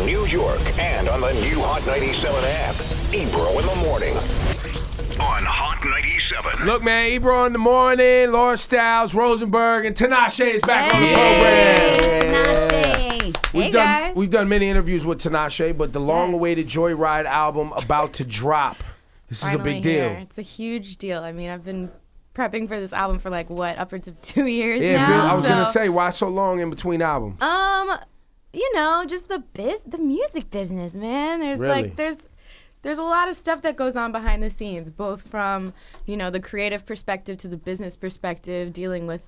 New York, and on the new Hot 97 app. Ebro in the morning. On Hot 97. Look, man, Ebro in the morning, Laura Styles, Rosenberg, and Tinashe is back on the program. Tinashe. We've done many interviews with Tinashe, but the long-awaited Joyride album about to drop. This is a big deal. It's a huge deal. I mean, I've been prepping for this album for upwards of 2 years Yeah, now. I was gonna say, why so long in between albums? Just the music business, man. There's Really? there's a lot of stuff that goes on behind the scenes, both from, the creative perspective to the business perspective, dealing with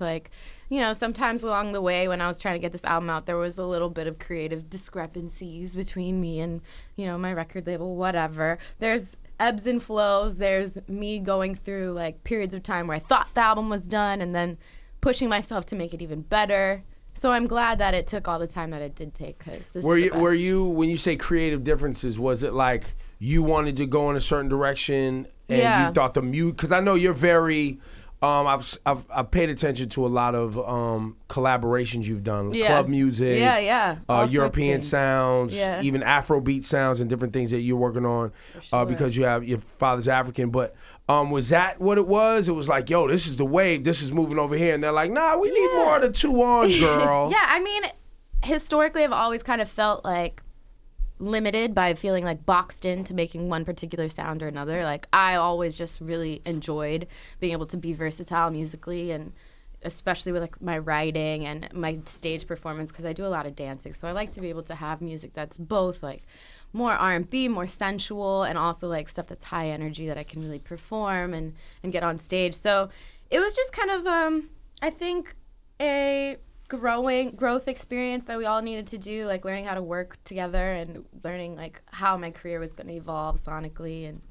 sometimes along the way when I was trying to get this album out, there was a little bit of creative discrepancies between me and, my record label, whatever. There's ebbs and flows. There's me going through periods of time where I thought the album was done and then pushing myself to make it even better. So I'm glad that it took all the time that it did take, because this is the best. Were you, when you say creative differences, was it like you wanted to go in a certain direction and you thought the music, because I know you're very, I've paid attention to a lot of collaborations you've done, club music, European sounds, even Afrobeat sounds and different things that you're working on because you have your father's African. But was that what it was? It was like, yo, this is the wave, this is moving over here, and they're like, nah, we need more of the two on, girl. Yeah, I mean, historically, I've always kind of felt limited by feeling boxed into making one particular sound or another. I always just really enjoyed being able to be versatile musically, and especially with my writing and my stage performance, because I do a lot of dancing. So I like to be able to have music that's both more R&B, more sensual, and also stuff that's high energy that I can really perform and get on stage. So it was just kind of I think a growth experience that we all needed to do, learning how to work together and learning how my career was going to evolve sonically. And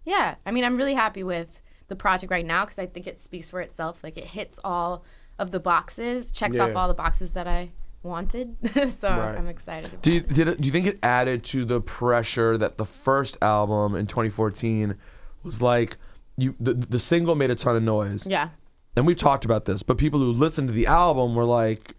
yeah, I mean, I'm really happy with the project right now, because I think it speaks for itself. It hits all of the boxes, checks off all the boxes that I wanted. So I'm excited about it. Do you think it added to the pressure that the first album in 2014 was the single made a ton of noise? Yeah. And we've talked about this, but people who listened to the album were like,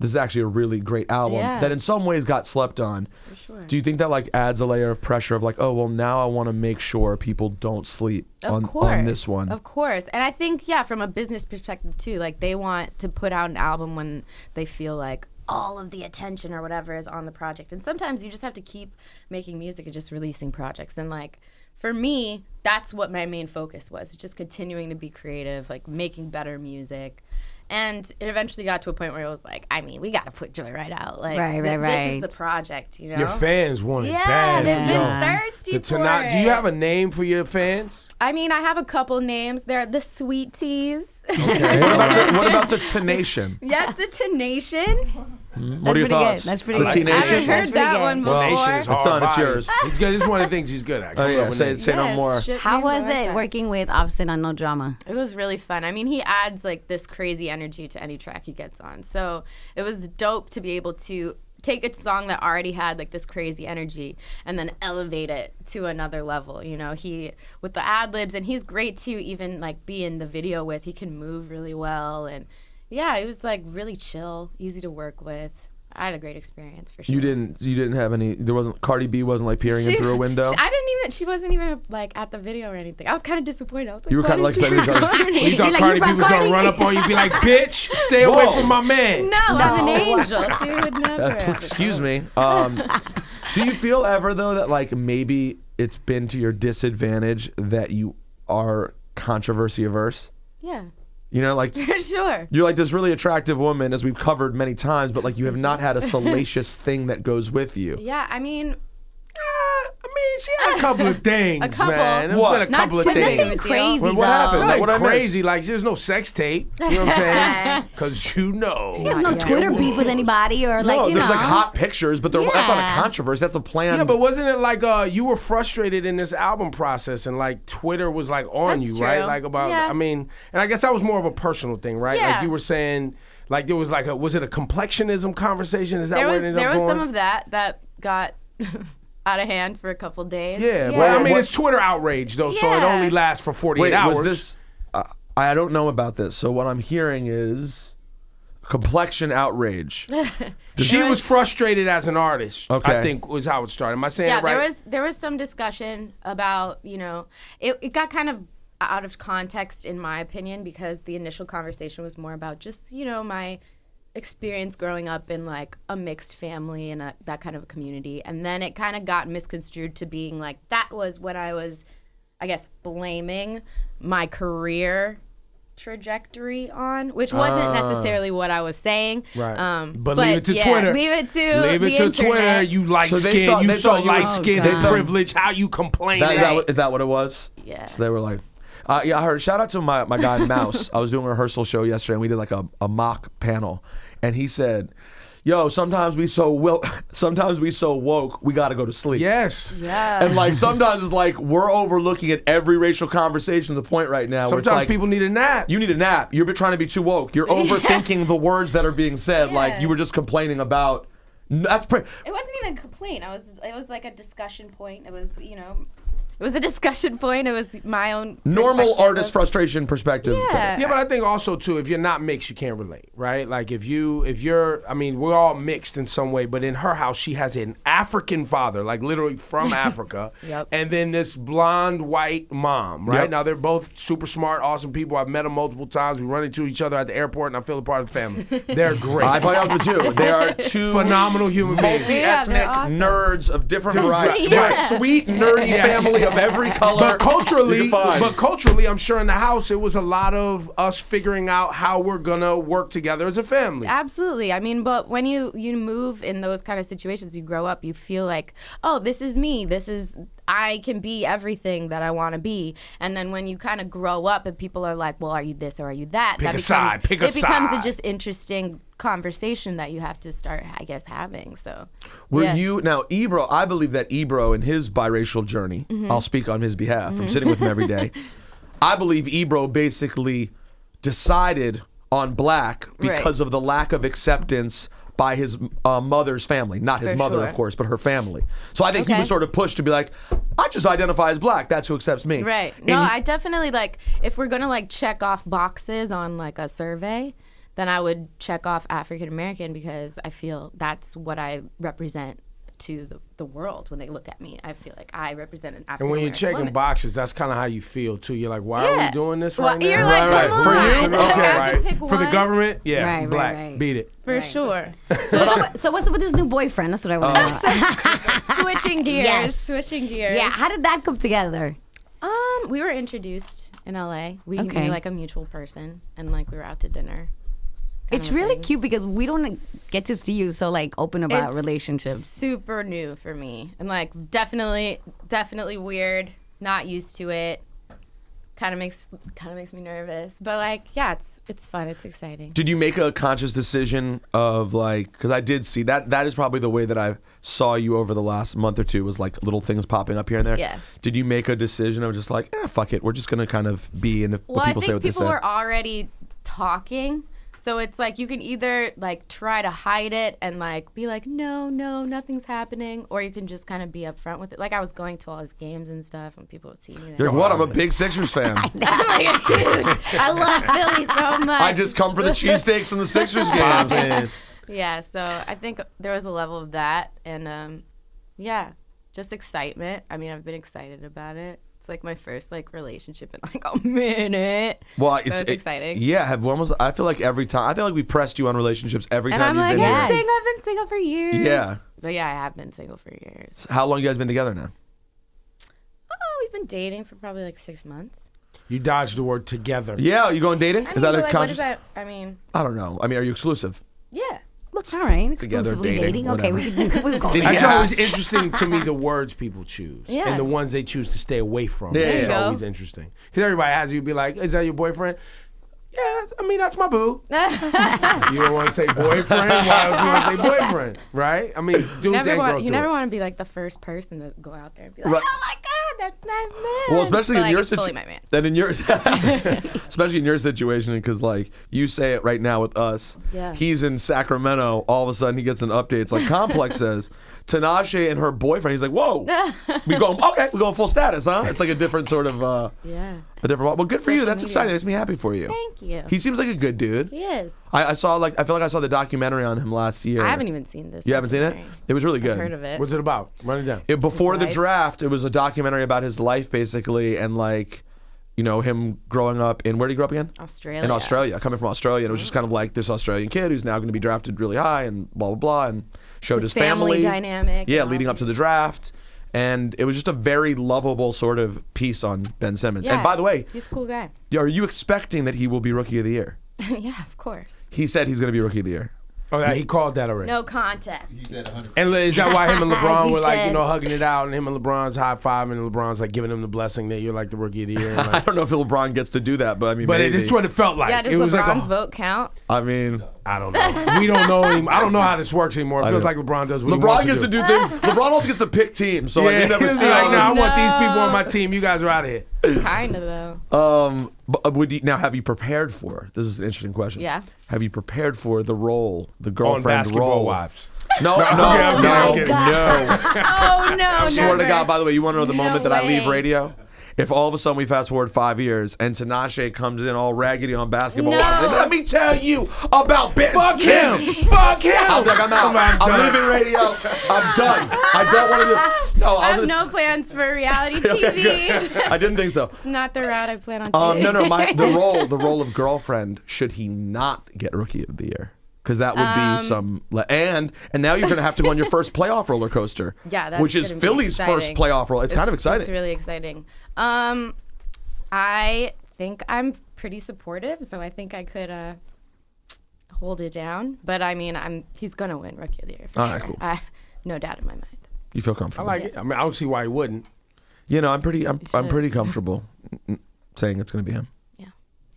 this is actually a really great album that in some ways got slept on. For sure. Do you think that adds a layer of pressure of oh, well, now I want to make sure people don't sleep on this one? Of course. And I think, from a business perspective too, they want to put out an album when they feel all of the attention or whatever is on the project. And sometimes you just have to keep making music and just releasing projects. And for me, that's what my main focus was, just continuing to be creative, making better music. And it eventually got to a point where it was we got to put Joyride out. This is the project, Your fans want it Yeah, bad. they've been thirsty for it. Do you have a name for your fans? I mean, I have a couple names. They're the Sweet Teas. Okay. What about the Tinashe? Yes, the Tinashe. What are your thoughts? That's pretty good. The I haven't Tinashe? heard that one before. Tinashe is hard It's done. It's body. yours. He's good. It's one of the things he's good at. Oh yeah, say no more. How was it working with Offset on No Drama? It was really fun. I mean, he adds this crazy energy to any track he gets on. So it was dope to be able to take a song that already had this crazy energy and then elevate it to another level. He with the ad libs, and he's great to even be in the video with. He can move really well, and yeah, it was really chill, easy to work with. I had a great experience for sure. You didn't have any. There wasn't. Cardi B wasn't peering in through a window. She wasn't even at the video or anything. I was kind of disappointed. I was You were kind of You thought Cardi B was gonna run up on you and be like, "Bitch, stay away from my man." No, I'm an angel. She would never. Excuse me. Do you feel ever though that maybe it's been to your disadvantage that you are controversy averse? Yeah. For sure. You're this really attractive woman, as we've covered many times, but you have not had a salacious thing that goes with you. Yeah, I mean, She had a couple of things, A couple. man. There's What? been a couple of Not too things. many. Crazy What though. happened? Like What I crazy, miss? there's no sex tape. You know what I'm saying? Because She has no Yeah. Twitter beef with anybody or No, you there's know. hot pictures, but that's not a Yeah. controversy. That's a plan. Yeah, but wasn't it you were frustrated in this album process and Twitter was on That's you, true. right? About, Yeah. I mean, and I guess that was more of a personal thing, right? Yeah. You were saying, there was was it a complexionism conversation? Is that there what was it ended there up was going? some of that got out of hand for a couple days. Yeah, Yeah. but I mean, What- it's Twitter outrage though, so it Yeah. only lasts for 48 Wait, hours. was this? I don't know about this. So what I'm hearing is, complexion outrage. She was frustrated as an artist. Okay. I think was how it started. Am I saying it right? there was some discussion about, it got kind of out of context in my opinion, because the initial conversation was more about just, my experience growing up in like a mixed family and that kind of a community. And then it kind of got misconstrued to being like, that was when I was, I guess, blaming my career trajectory on, which wasn't necessarily what I was saying. Right. But leave it to Twitter. Leave it to Leave it to internet. Twitter. You light skin. You so light skin and privilege. How you complain? Is that what it was? Yeah. So they were like, yeah, I heard. Shout out to my guy Mouse. I was doing a rehearsal show yesterday, and we did like a mock panel, and he said, "Yo, sometimes we so woke, we gotta go to sleep." Yes. Yeah. And like sometimes it's like we're overlooking at every racial conversation to the point right now where it's Sometimes like people need a nap. you need a nap. You're trying to be too woke. You're overthinking the words that are being said. Like you were just complaining about. It wasn't even a complaint. It was like a discussion point. It was, it was a discussion point. It was my own normal artist frustration perspective. Yeah. Yeah, but I think also too, if you're not mixed, you can't relate, right? Like if you're, I mean, we're all mixed in some way, but in her house, she has an African father, like literally from Africa, Yep. and then this blonde white mom, right? Yep. Now they're both super smart, awesome people. I've met them multiple times. We run into each other at the airport, and I feel a part of the family. They're great. I point out the two. They are two Phenomenal human beings. multi-ethnic they're awesome. nerds of different varieties. Yeah. They're a sweet, nerdy family of every color. But culturally, you can find. I'm sure in the house it was a lot of us figuring out how we're gonna work together as a family. Absolutely. I mean, but when you move in those kind of situations, you grow up, you feel like, oh, this is me. I can be everything that I want to be. And then when you kind of grow up and people are like, well, are you this or are you that? Pick a becomes, side. Pick a It becomes a side. just interesting conversation that you have to start, I guess, having. So, Were yeah. you now Ebro? I believe that Ebro in his biracial journey. I'll speak on his behalf. I'm sitting with him every day. I believe Ebro basically decided on black because of the lack of acceptance by his mother's family. Not his For mother, sure. of course, but her family. So I think he was sort of pushed to be like, I just identify as black. That's who accepts me. Right. And No, I definitely if we're gonna check off boxes on a survey, then I would check off African American, because I feel that's what I represent to the world when they look at me. I feel like I represent an African And when American you're checking woman. boxes, that's kind of how you feel too. You're like, why are we doing this right now? You're like, Right, come right. For on. you? I Okay. have to pick For the one. government, yeah, Right, right, black, right. beat it. For sure. So what's up with this new boyfriend? That's what I want to know. Switching gears. Yes. Switching gears. Yeah, how did that come together? We were introduced in LA. We Okay. knew a mutual person, and we were out to dinner. It's really cute because we don't get to see you so open about It's relationships. super new for me, and definitely weird. Not used to it. Kind of makes me nervous, but it's fun. It's exciting. Did you make a conscious decision of because I did see that is probably the way that I saw you over the last month or two, was little things popping up here and there. Yeah. Did you make a decision of just fuck it, we're just gonna kind of be, and Well, what people I say think what they say? people were already talking. So it's you can either try to hide it and be no, nothing's happening, or you can just kind of be upfront with it. I was going to all his games and stuff, and people would see me there. You're what? I'm a big Sixers fan. I love Philly so much. I just come for the cheesesteaks and the Sixers games. Man. Yeah, so I think there was a level of that, and just excitement. I mean, I've been excited about it. It's my first relationship in a minute. Well, So it's exciting. Yeah, I feel like every time. I feel like we pressed you on relationships every And time I'm you've been yes. here. I've been single for years. Yeah. But yeah, I have been single for years. How long you guys been together now? Oh, we've been dating for probably 6 months. You dodged the word together. Yeah, you going dating? Is that a what conscious? is that? I mean, I don't know. I mean, are you exclusive? yeah. All right, Together, exclusively dating, Okay, we can go. Dating. It's Yes. always interesting to me the words people choose Yeah. and the ones they choose to stay away from. Yeah, It's yeah. always interesting. Because everybody has you be like, is that your boyfriend? Yeah, that's my boo. You don't want to say boyfriend? Why would you want to say boyfriend? Right? I mean, dudes and girls You do never it. want to be the first person to go out there and be like, Right. oh my God, that's my man. Well, especially But, in your it's fully situation, my man. and in your, especially in your situation, because you say it right now with us. Yeah. He's in Sacramento. All of a sudden, he gets an update. It's like Complex says, Tinashe and her boyfriend. He's like, whoa, we going full status, huh? It's like a different sort of, Yeah. a different. Well, good for you. Social That's media. exciting. Makes me happy for you. Thank you. He seems like a good dude. He is. I feel like I saw the documentary on him last year. I haven't even seen this. You haven't seen it? It was really good. I've heard of it. What's it about? Run it down. Before the life? draft, it was a documentary about his life, basically, and like, you know, him growing up in, where did he grow up again? Australia. In Australia, coming from Australia. And it was just kind of like this Australian kid who's now going to be drafted really high and blah, blah, blah, and showed his family dynamic. Yeah, and leading all up to the draft. And it was just a very lovable sort of piece on Ben Simmons. Yeah, And by the way, he's a cool guy. are you expecting that he will be Rookie of the Year? Yeah, of course. He said he's going to be Rookie of the Year. Oh, yeah, he called that already. No contest. And is that why him and LeBron He were like, said. hugging it out, and him and LeBron's high five, and LeBron's like giving him the blessing that you're like the Rookie of the Year. And I like, don't know if LeBron gets to do that, but I mean, but maybe. it's what it felt like. Yeah, does it was LeBron's like vote count? I mean, I don't know. We don't know him. I don't know how this works anymore. It feels like LeBron does what he LeBron wants gets to do things. LeBron also gets to pick teams, so like, Yeah, you never he's see like, all nah, I this. want these people on my team. You guys are out of here. Kind of though. Now, have you prepared for? This is an interesting question. Yeah. Have you prepared for the role, the On girlfriend Basketball role? Wives. No, Okay, I'm no, kidding. no. Oh no! I swear to never. God. By the way, you want to know the No moment that I leave way. radio? If all of a sudden we fast forward 5 years and Tinashe comes in all raggedy on Basketball No. Wives, and let me tell you about Ben Fuck him. Simmons. Fuck him. I'm like, I'm out. I'm done. leaving radio. I'm done. I don't want to do this. No, I I have was no plans for reality TV. I didn't think so. It's not the route I plan on taking. No. The role of girlfriend. Should he not get Rookie of the Year? Because that would be some. And now you're going to have to go on your first playoff roller coaster. Yeah, that's which is gonna be Philly's first exciting. playoff roll. It's kind of exciting. It's really exciting. I think I'm pretty supportive, so I think I could hold it down. But I mean, he's gonna win Rookie of the Year. All right, cool. No doubt in my mind. You feel I comfortable? like it. I mean, I don't see why he wouldn't. You know, I'm pretty should. comfortable saying it's going to be him.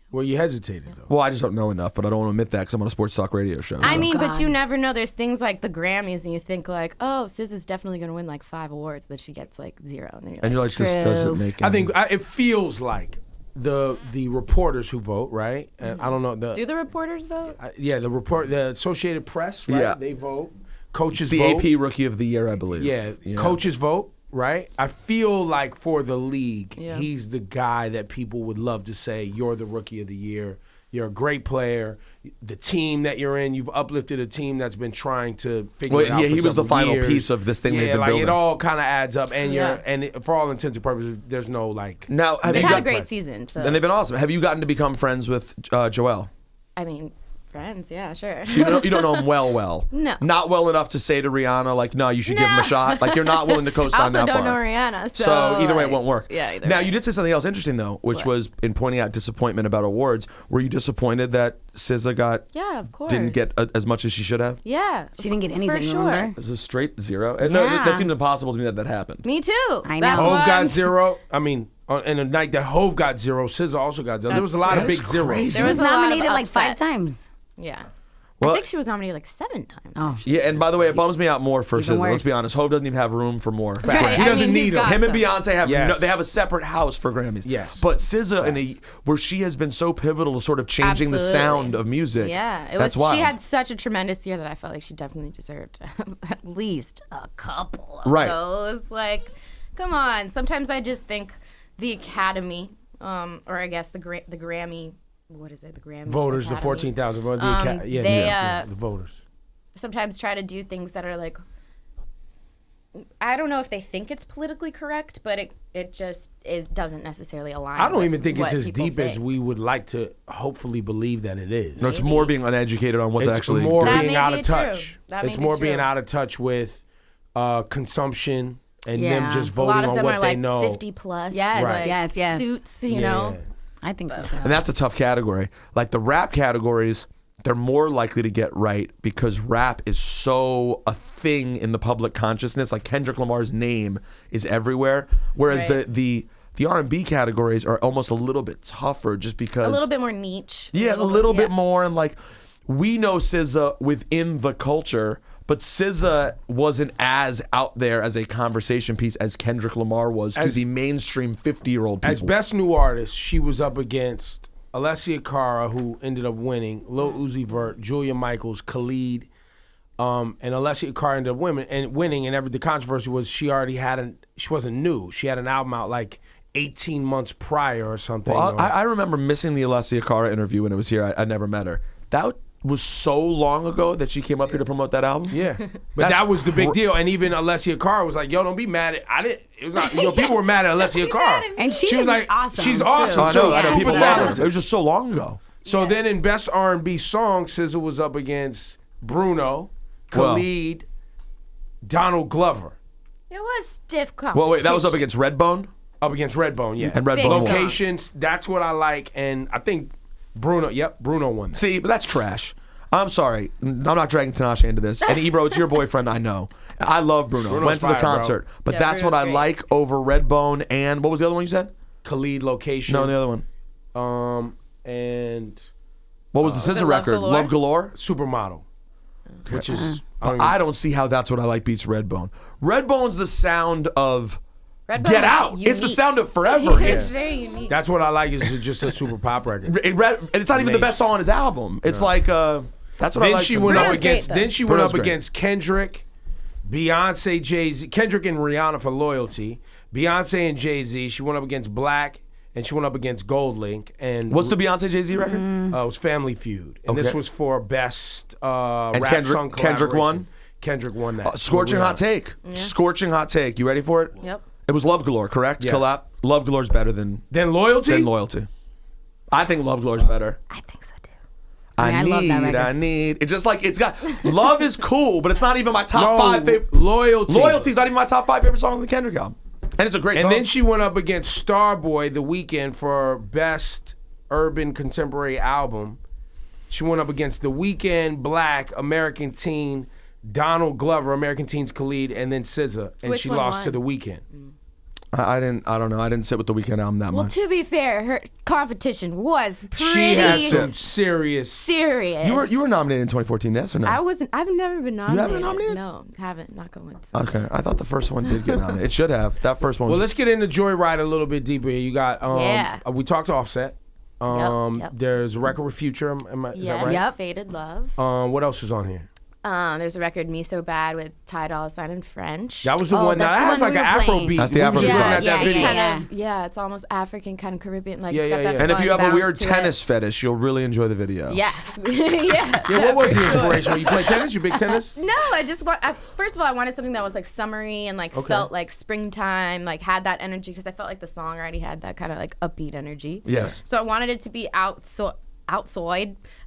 Well, you hesitated, though. Well, I just don't know enough, but I don't want to admit that because I'm on a sports talk radio show. I so. mean, but God. you never know. There's things like the Grammys, and you think like, oh, SZA is definitely gonna win like 5 awards, that she gets like 0, and then and you're like, this true. doesn't make. I think it feels like the reporters who vote, right? And I don't know Do the reporters vote? the Associated Press, right? Yeah. They vote. Coaches it's the vote. AP Rookie of the Year, I believe. Yeah, coaches vote, right? I feel like for the league, Yeah. he's the guy that people would love to say, you're the Rookie of the Year. You're a great player. The team that you're in, you've uplifted a team that's been trying to figure it out. Yeah, for he was the several final years. piece of this thing they've been like building. it all kind of adds up, and Yeah. for all intents and purposes, there's no like. Now, have They've you had a got, great season, so and they've been awesome. Have you gotten to become friends with Joel? I mean, friends, yeah, sure. So you don't know him well. No. Not well enough to say to Rihanna, like, no, you should give him a shot. Like, you're not willing to I co-sign also that don't far. know Rihanna, so either way, it like, won't work. Yeah, either Now, way. you did say something else interesting, though, which What? was in pointing out disappointment about awards. Were you disappointed that SZA Yeah, of course. didn't get as much as she should have? Yeah, She didn't get anything, for sure. remember? It was a straight 0. And no, Yeah. that seemed impossible to me that happened. Me too. I That's know. Hove why got I'm- 0. I mean, in a night that Hove got 0, SZA also got 0. There was a lot of That big is zeros. crazy. There was She was a lot of nominated like 5 upsets. times. Yeah. Well- I think she was nominated like 7 times. Oh. Yeah, and by the way, it bums me out more for Even SZA. Let's worse. be honest. Hove doesn't even have room for more. Right, She I doesn't mean, need he's them. got Him and some. Beyonce have Yes. they have a separate house for Grammys. Yes. But SZA where she has been so pivotal to sort of changing the Absolutely. sound of music. Yeah, it That's was. wild. She had such a tremendous year that I felt like she definitely deserved at least a couple of Right. those. Like, come on. Sometimes I just think the Academy, or I guess the Grammy. What is it? The Grammy Voters, the Academy. 14,000 voters. they, the voters. Sometimes try to do things that are like, I don't know if they think it's politically correct, but it just doesn't necessarily align. I don't with even think it's what as people deep as think. we would like to hopefully believe that it is. No, it's more being uneducated on what's It's actually more That being may out be of true. touch. That may It's be more being true. out of touch with consumption and them Yeah. just A lot voting of on them what are they like know. 50 plus. Yes, like, yes. Suits, you know. I think so. And that's a tough category. Like the rap categories, they're more likely to get right because rap is so a thing in the public consciousness. Like Kendrick Lamar's name is everywhere, whereas Right. the R&B categories are almost a little bit tougher just because A little bit more niche. Yeah, a little bit yeah. more, and like we know SZA within the culture, but SZA wasn't as out there as a conversation piece as Kendrick Lamar was to As- the mainstream 50-year-old people. As best new artist, she was up against Alessia Cara, who ended up winning, Lil Uzi Vert, Julia Michaels, Khalid, and Alessia Cara ended up winning. And the controversy was she wasn't new. She had an album out like 18 months prior or something. Well, I remember missing the Alessia Cara interview when it was here. I never met her. was so long ago that she came up here to promote that album. Yeah, but that was the big deal. And even Alessia Cara was like, "Yo, don't be mad at." I didn't. It was like, people were mad at Alessia Cara, And she was is like, awesome, "She's too. awesome." I know. too. I know. Super People love her. talented. It was just so long ago. So then in Best R&B Song, SZA was up against Bruno, Khalid, Donald Glover. It was stiff competition. Well, wait, that was up against Redbone? Up against Redbone, yeah. And Redbone Big won. song. Locations, that's what I like. And I think Bruno won that. See, but that's trash. I'm sorry. I'm not dragging Tinashe into this. And Ebro, it's your boyfriend, I know. I love Bruno. Bruno's Went to the fire, bro. concert. But Yeah, that's what I Bruno's great. like over Redbone and what was the other one you said? Khalid, Location. No, the other one. And What was the it SZA Love record? Galore? Love Galore? Supermodel, which is But I don't see how that's what I like beats Redbone. Redbone's the sound of Redbone Get was Out. It's the unique. sound of Forever. It's very unique. that's what I like. Is just a super pop record. It's not even the best song on his album. It's like that's what I Then like. she went up Bruno's great, against. though. Then she went Bruno's up great. against Kendrick, Beyonce, Jay-Z, Kendrick and Rihanna for Loyalty. Beyonce and Jay-Z. She went up against Black, and she went up against Gold Link. And What's the Beyonce Jay-Z record? it was Family Feud, and this Okay. was for best And rap Kendrick- song Kendrick collaboration. won? Kendrick won that. Scorching Rihanna. hot take. Scorching hot take. You ready for it? Yep. It was Love Galore, correct? Yes. Collab. Love Galore's better than Then Loyalty. Loyalty. I think Love Galore's better. I think so too. I love that record. need. It's just like it's got. Love is cool, but it's not even my top No, 5 favorite. Loyalty. Loyalty's not even my top 5 favorite songs on the Kendrick album, and it's a great And song. then she went up against Starboy The Weeknd for best urban contemporary album. She went up against The Weeknd, Black, American Teen, Donald Glover, American Teen's Khalid, and then SZA, and Which she one lost won? to The Weeknd. I didn't. I don't know. I didn't sit with the Weeknd album that Well, much. to be fair, her competition was pretty She has some serious. serious. You were nominated in 2014, yes or no? I wasn't. I've never been nominated. been nominated? No, haven't. Not going. Okay, I thought the first one did get nominated. It should have. That first one. Well, Was, let's get into Joyride a little bit deeper here. You got. Yeah. We talked to Offset. Yep. There's a record with Future. Is that Yes. right? Yep. Faded Love. What else is on here? There's a record, Me So Bad, with Ty Dolla $ign in French. That was the Oh, one that's that the has one like we an were Afro playing. beat. That's the We was Afro looking beat. at yeah, that it's video. kind of it's almost African, kind of Caribbean. Like Yeah, it's got yeah, that yeah. and if fun you have a bounce weird to tennis it. fetish, you'll really enjoy the video. Yes. yeah. Yeah, what was the inspiration? You play tennis? You big tennis? No, I just want. First of all, I wanted something that was like summery and like felt like springtime, like had that energy because I felt like the song already had that kind of like upbeat energy. Yes. So I wanted it to be outside. I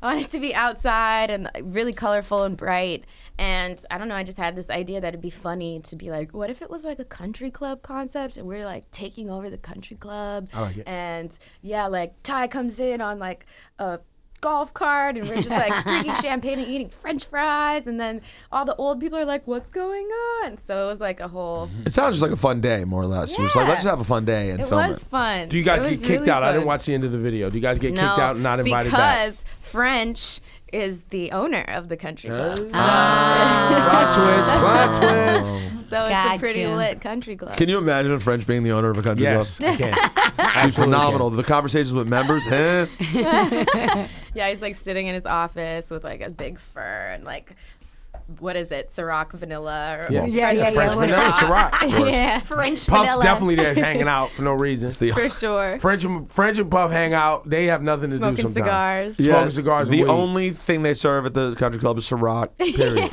wanted it to be outside and really colorful and bright. And I don't know, I just had this idea that it'd be funny to be like, what if it was like a country club concept and we're like taking over the country club? I like it. And yeah, like Ty comes in on like a golf cart and we're just like drinking champagne and eating French fries. And then all the old people are like, what's going on? So it was like a whole. It sounds just like a fun day, more or less. You're just like, Yeah. let's just have a fun day and It film was it. fun. Do you guys It get was kicked really out? I didn't fun. watch the end of the video. Do you guys get No, kicked out and not invited back? because French is the owner of the country club. So, Plot twist. so it's a pretty Gotcha. lit country club. Can you imagine a French being the owner of a country Yes, club? I can. It'd be Absolutely phenomenal. can. The conversations with members, huh? Yeah, he's like sitting in his office with like a big fur and like, what is it, Ciroc vanilla? Or Yeah. Yeah, French vanilla, Ciroc. Yeah, French Puff's vanilla. definitely there hanging out for no reason. The- for sure. French and Puff hang out. They have nothing to do Smoking sometimes. cigars. Smoking cigars and The weed. only thing they serve at the country club is Ciroc. Period.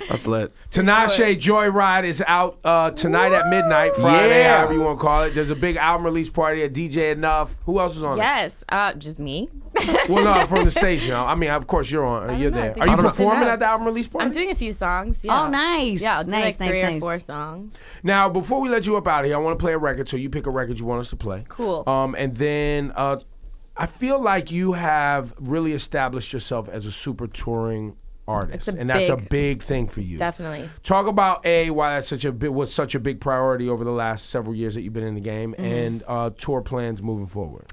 That's lit. Tinashe Joyride is out tonight at midnight, Friday, Yeah. however you want to call it. There's a big album release party at DJ Enough. Who else is on Yes, just me. it? Well, no, from the station. I mean, of course, you're on. You're know, I there. think Are you I just performing did that. at the album release party? I'm doing a few songs. Yeah. Oh, nice. Yeah, I'll do Nice, like three nice. or four songs. Now, before we let you up out of here, I want to play a record, so you pick a record you want us to play. Cool. And then I feel like you have really established yourself as a super touring artist, It's a and that's a big- big thing for you. Definitely. Talk about why that's was such a big priority over the last several years that you've been in the game, Mm-hmm. and tour plans moving forward.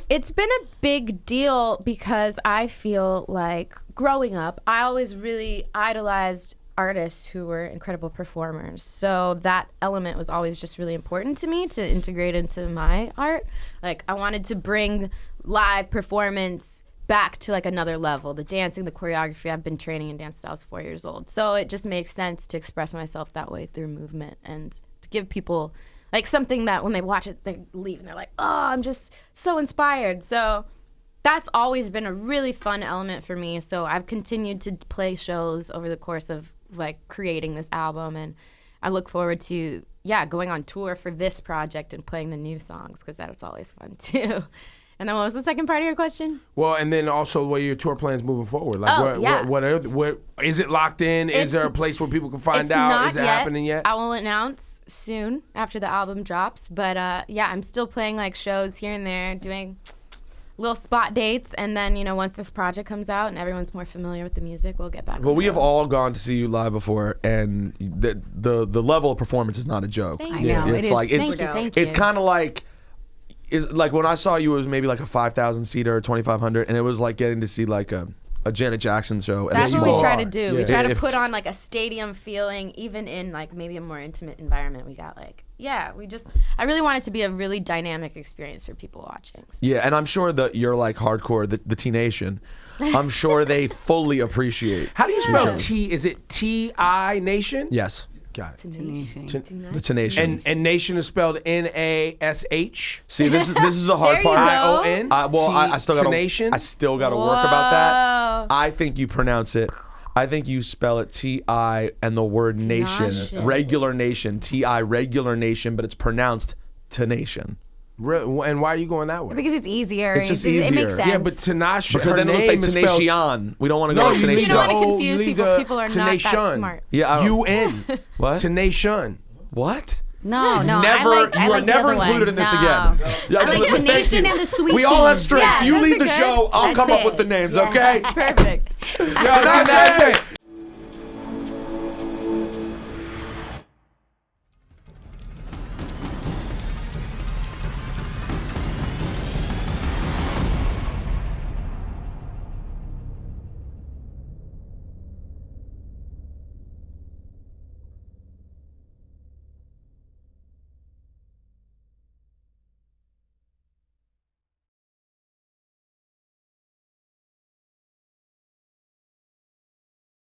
It's been a big deal because I feel like growing up, I always really idolized artists who were incredible performers. So that element was always just really important to me to integrate into my art. Like I wanted to bring live performance back to like another level. The dancing, the choreography, I've been training in dance since I was 4 years old. So it just makes sense to express myself that way through movement and to give people like something that when they watch it, they leave and they're like, oh, I'm just so inspired. So that's always been a really fun element for me. So I've continued to play shows over the course of like creating this album, and I look forward to going on tour for this project and playing the new songs because that's always fun too. And then what was the second part of your question? Well, and then also what are your tour plans moving forward? Like what is it locked in? Is there a place where people can find out? Is it happening yet? I will announce soon after the album drops. But I'm still playing like shows here and there, doing little spot dates, and then once this project comes out and everyone's more familiar with the music, we'll get back. Well, we have all gone to see you live before, and the level of performance is not a joke. Thank you. It's like it's kind of like. Is like when I saw you, it was maybe like a 5,000 seater or 2,500, and it was like getting to see like a Janet Jackson show. That's what we try to do. Yeah. We try to put on like a stadium feeling, even in like maybe a more intimate environment. We got like, I really want it to be a really dynamic experience for people watching. So. Yeah, and I'm sure that you're like hardcore, the Tinashe. I'm sure they fully appreciate. How do you spell T? Is it T-I Nation? Yes. Got it. The Tinashe. And nation is spelled N-A-S-H. See, this is the hard part. I-O-N. I still got to work about that. I think you pronounce it. I think you spell it T-I and the word nation, regular nation, T-I regular nation, but it's pronounced Tinashe. And why are you going that way? Because it's easier. It's just easier. It makes sense. Yeah, but Tinashe. Because then it looks like Tinashe. We don't want to go to Tinashe. You don't want to confuse people. People are not that smart. Yeah. U-N. What? Tinashe. No. What? You are never included in this again. I like the nation and the sweet We all have tea. strengths. Yeah, you lead the that's show. I'll come up with the names, okay? Perfect. Tinashe.